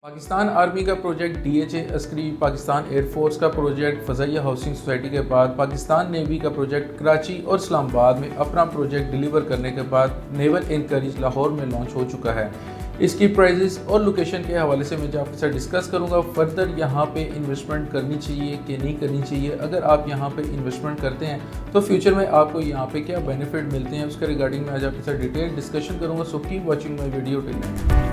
Pakistan army का project DHA Askari, Pakistan air force का project फ़ज़ाइया housing society के बाद पाकिस्तान नेवी का प्रोजेक्ट कराची और इस्लामाबाद में अपना प्रोजेक्ट डिलीवर करने के बाद नेवल इनकरेज लाहौर में लॉन्च हो चुका है। इसकी प्राइजेस और लोकेशन के हवाले से मैं आपके साथ डिस्कस करूंगा। फर्दर यहाँ पे इन्वेस्टमेंट करनी चाहिए कि नहीं करनी चाहिए, अगर आप यहाँ पे इन्वेस्टमेंट करते हैं तो फ्यूचर में आपको यहाँ पे क्या बेनिफिट मिलते हैं, उसके रिगार्डिंग मैं आज आपके साथ डिटेल डिस्कशन करूँगा। So keep watching my video till and.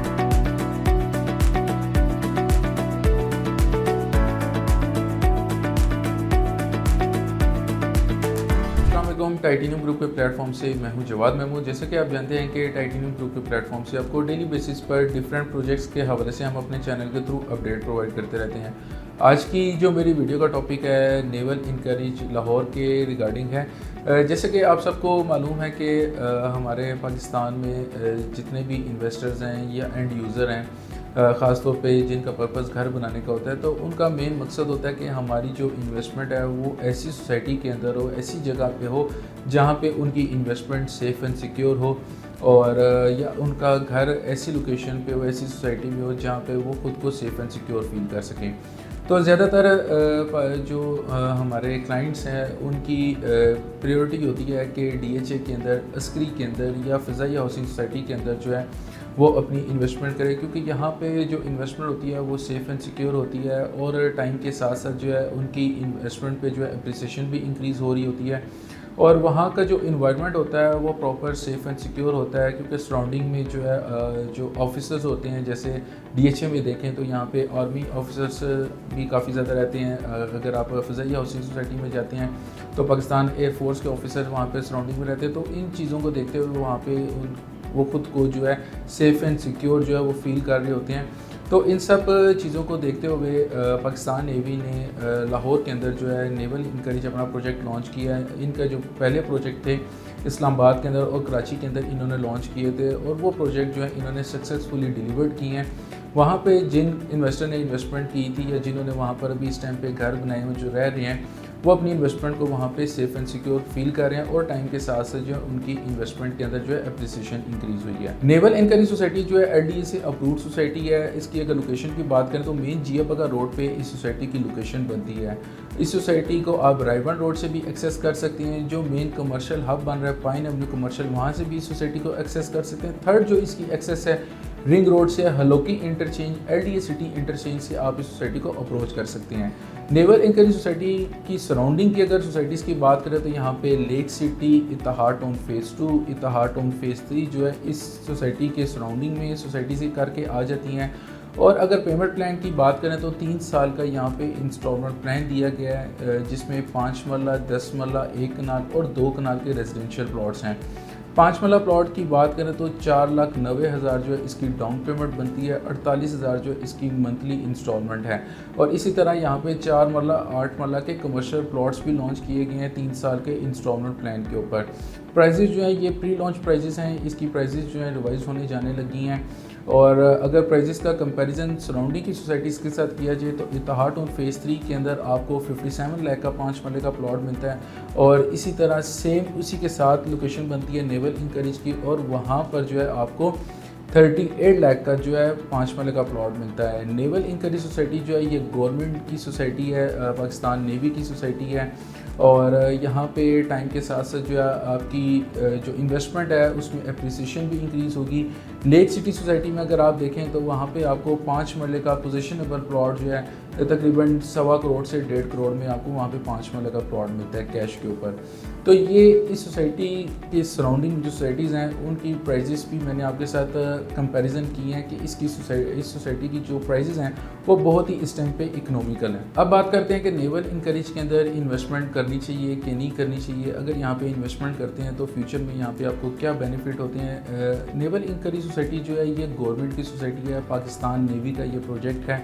Titanium group के प्लेटफॉर्म से मैं हूं जवाद महमूद। जैसे कि आप जानते हैं कि टाइटेनियम ग्रुप के प्लेटफॉर्म से आपको डेली बेसिस पर डिफरेंट प्रोजेक्ट्स के हवाले से हम अपने चैनल के थ्रू अपडेट प्रोवाइड करते रहते हैं। आज की जो मेरी वीडियो का टॉपिक है नेवल इनकरेज लाहौर के रिगार्डिंग है। जैसे कि आप सबको मालूम है कि हमारे पाकिस्तान में जितने भी इन्वेस्टर्स हैं या एंड यूज़र हैं, ख़ास तौर पे जिनका पर्पस घर बनाने का होता है, तो उनका मेन मकसद होता है कि हमारी जो इन्वेस्टमेंट है वो ऐसी सोसाइटी के अंदर हो, ऐसी जगह पे हो जहाँ पे उनकी इन्वेस्टमेंट सेफ़ एंड सिक्योर हो, और या उनका घर ऐसी लोकेशन पे हो, ऐसी सोसाइटी में हो जहाँ पे वो ख़ुद को सेफ़ एंड सिक्योर फील कर सकें। तो ज़्यादातर जो हमारे क्लाइंट्स हैं उनकी प्रायोरिटी होती है कि डीएचए के अंदर, अस्करी के अंदर या फ़ज़ाइया हाउसिंग सोसाइटी के अंदर जो है वो अपनी इन्वेस्टमेंट करें, क्योंकि यहाँ पे जो इन्वेस्टमेंट होती है वो सेफ़ एंड सिक्योर होती है और टाइम के साथ साथ जो है उनकी इन्वेस्टमेंट पे जो है अप्रिसिएशन भी इंक्रीज़ हो रही होती है, और वहाँ का जो इन्वायरमेंट होता है वो प्रॉपर सेफ़ एंड सिक्योर होता है, क्योंकि सराउंडिंग में जो है जो ऑफिसर्स होते हैं, जैसे डीएचए में देखें तो यहाँ पे आर्मी ऑफिसर्स भी काफ़ी ज़्यादा रहते हैं। अगर आप फ़ज़ाइया हाउसिंग सोसाइटी में जाते हैं तो पाकिस्तान एयरफोर्स के ऑफिसर वहाँ पे सराउंडिंग में रहते हैं। तो इन चीज़ों को देखते हुए वहाँ पे वो ख़ुद को जो है सेफ़ एंड सिक्योर जो है वो फील कर रहे होते हैं। तो इन सब चीज़ों को देखते हुए पाकिस्तान नेवी ने लाहौर के अंदर जो है नेवल इनकरेज अपना प्रोजेक्ट लॉन्च किया है। इनका जो पहले प्रोजेक्ट थे इस्लामाबाद के अंदर और कराची के अंदर इन्होंने लॉन्च किए थे, और वो प्रोजेक्ट जो है इन्होंने सक्सेसफुली डिलीवर्ड किए हैं। वहाँ पे जिन इन्वेस्टर ने इन्वेस्टमेंट की थी या जिन्होंने वहाँ पर अभी इस टाइम पे घर बनाए हुए जो रह रहे हैं, वो अपनी इन्वेस्टमेंट को वहाँ पे सेफ़ एंड सिक्योर फील कर रहे हैं, और टाइम के साथ साथ जो है उनकी इन्वेस्टमेंट के अंदर जो है अप्रिसिएशन इंक्रीज़ हुई है। नेवल इनकरेज सोसाइटी जो है एलडीए से अप्रूव्ड सोसाइटी है। इसकी अगर लोकेशन की बात करें तो मेन जियाबगा रोड पे इस सोसाइटी की लोकेशन बनती है। इस सोसाइटी को आप रायबन रोड से भी एक्सेस कर सकते हैं, जो मेन कमर्शियल हब बन रहा है पाइन एवेन्यू कमर्शियल, वहाँ से भी इस सोसाइटी को एक्सेस कर सकते हैं। थर्ड जो इसकी एक्सेस है रिंग रोड से, Halloki interchange, LDA city interchange से आप इस सोसाइटी को अप्रोच कर सकते हैं। नेवल इनकरेज सोसाइटी की सराउंडिंग की अगर सोसाइटीज़ की बात करें तो यहाँ पे lake city, Ittehad town phase 2, Ittehad town phase 3 जो है इस सोसाइटी के सराउंडिंग में सोसाइटी से करके आ जाती हैं। और अगर पेमेंट प्लान की बात करें तो 3 साल का यहाँ पे इंस्टॉलमेंट प्लान दिया गया है, जिसमें 5 मरला, 10 मरला, 1 कनाल और 2 कनाल के रेजिडेंशियल प्लॉट्स हैं। 5 मरला प्लॉट की बात करें तो 4,90,000 जो है इसकी डाउन पेमेंट बनती है, 48,000 जो इसकी मंथली इंस्टॉलमेंट है। और इसी तरह यहाँ पे 4 मरला, 8 मरला के कमर्शियल प्लॉट्स भी लॉन्च किए गए हैं 3 साल के इंस्टॉलमेंट प्लान के ऊपर। प्राइजेज़ जो है ये प्री लॉन्च प्राइजेज़ हैं, इसकी प्राइजेज़ जो है रिवाइज़ होने जाने लगी हैं। और अगर प्राइजेस का कंपैरिजन सराउंडिंग की सोसाइटीज़ के साथ किया जाए तो इत्तेहाद टाउन फेज़ 3 के अंदर आपको 57 लाख का 5 मरले का प्लॉट मिलता है, और इसी तरह सेम उसी के साथ लोकेशन बनती है नेवल इनकरेज की, और वहाँ पर जो है आपको 38 लाख का जो है 5 मरले का प्लॉट मिलता है। नेवल इनकरेज सोसाइटी जो है ये गवर्नमेंट की सोसाइटी है, पाकिस्तान नेवी की सोसाइटी है, और यहाँ पे टाइम के साथ साथ जो है आपकी जो इन्वेस्टमेंट है उसमें अप्रिसिएशन भी इंक्रीज़ होगी। लेक सिटी सोसाइटी में अगर आप देखें तो वहाँ पे आपको 5 मरले का पोजीशनेबल प्लॉट जो है तकरीबन 1.25 करोड़ से 1.5 करोड़ में आपको वहाँ पे 5 मरले का प्लॉट मिलता है कैश के ऊपर। तो ये इस सोसाइटी के सराउंडिंग जो सोसाइटीज़ हैं उनकी प्राइजेस भी मैंने आपके साथ कंपैरिजन की हैं कि इस सोसाइटी की जो प्राइजेस हैं वो बहुत ही इस टाइम पे इकोनॉमिकल हैं। अब बात करते हैं कि नेवल इनकरेज के अंदर इन्वेस्टमेंट करनी चाहिए कि नहीं करनी चाहिए। अगर यहाँ पे इन्वेस्टमेंट करते हैं तो फ्यूचर में यहाँ पे आपको क्या बेनिफिट होते हैं। नेवल इनकरेज सोसाइटी जो है ये गवर्नमेंट की सोसाइटी है, पाकिस्तान नेवी का ये प्रोजेक्ट है,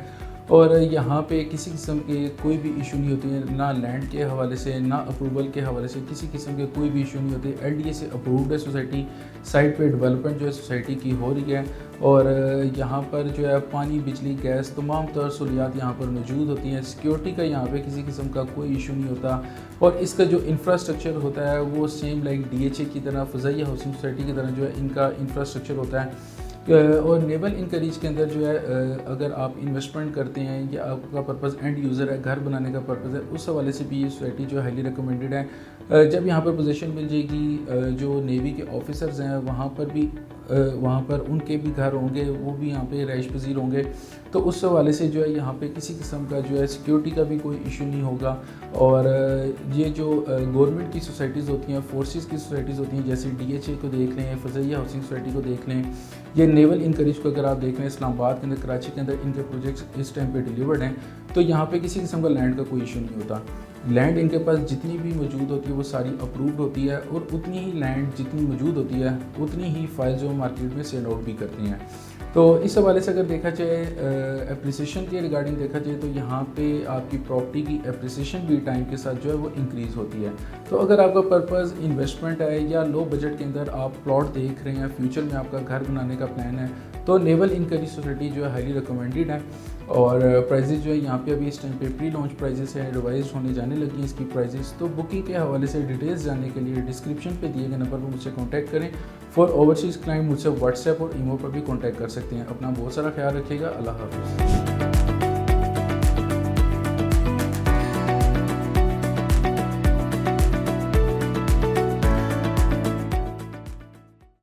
और यहाँ पे किसी किस्म के कोई भी इशू नहीं होती है, ना लैंड के हवाले से ना अप्रूवल के हवाले से किसी किस्म के कोई भी इशू नहीं होते। एलडीए से अप्रूव्ड है सोसाइटी, साइट पे डेवलपमेंट जो है सोसाइटी की हो रही है, और यहाँ पर जो है पानी, बिजली, गैस तमाम तर सहूलियात यहाँ पर मौजूद होती हैं। सिक्योरिटी का यहाँ पे किसी किस्म का कोई इशू नहीं होता, और इसका जो इंफ्रास्ट्रक्चर होता है वो सेम लाइक डीएचए की तरह, फ़ज़ाइया हाउसिंग सोसाइटी की तरह जो है इनका इंफ्रास्ट्रक्चर होता है। और नेवल इनकरीज के अंदर जो है अगर आप इन्वेस्टमेंट करते हैं या आपका पर्पज़ एंड यूज़र है, घर बनाने का पर्पज़ है, उस हवाले से भी ये सोसाइटी जो है हाईली रिकमेंडेड है। जब यहाँ पर पोजीशन मिल जाएगी जो नेवी के ऑफिसर्स हैं वहाँ पर भी वहाँ पर उनके भी घर होंगे, वो भी यहाँ पे रहाइश पज़ीर होंगे, तो उस हवाले से जो है यहाँ पे किसी किस्म का जो है सिक्योरिटी का भी कोई इशू नहीं होगा। और ये जो गवर्नमेंट की सोसाइटीज़ होती हैं, फोर्सेस की सोसाइटीज़ होती हैं, जैसे DHA को देख लें, फ़ज़ैया हाउसिंग सोसाइटी को देख लें, ये नेवल इनकरीज को अगर आप देख लें, इस्लामाबाद के अंदर, कराची के अंदर इनके प्रोजेक्ट्स इस टाइम पे डिलीवर्ड हैं, तो यहाँ पे किसी किस्म का लैंड का कोई इशू नहीं होता। लैंड इनके पास जितनी भी मौजूद होती है वो सारी अप्रूव्ड होती है, और उतनी ही लैंड जितनी मौजूद होती है उतनी ही फाइल जो मार्केट में सेल आउट भी करती हैं। तो इस हवाले से अगर देखा जाए एप्रिसिएशन के रिगार्डिंग देखा जाए तो यहाँ पे आपकी प्रॉपर्टी की एप्रिसिएशन भी टाइम के साथ जो है वो इंक्रीज़ होती है। तो अगर आपका पर्पज़ इन्वेस्टमेंट है या लो बजट के अंदर आप प्लॉट देख रहे हैं, फ्यूचर में आपका घर बनाने का प्लान है, तो नेवल इनकरीज सोसाइटी जो है हाईली रिकमेंडेड है। और प्राइजेस जो है यहाँ पे अभी इस टाइम पे प्री लॉन्च प्राइजेस हैं, रिवाइज होने जाने लगी हैं इसकी प्राइजेस। तो बुकिंग के हवाले से डिटेल्स जानने के लिए डिस्क्रिप्शन पे दिए गए नंबर पर मुझसे कांटेक्ट करें। फॉर ओवरसीज़ क्लाइंट मुझसे व्हाट्सएप और ईमो पर भी कांटेक्ट कर सकते हैं। अपना बहुत सारा ख्याल रखिएगा। अल्लाह हाफ़िज़।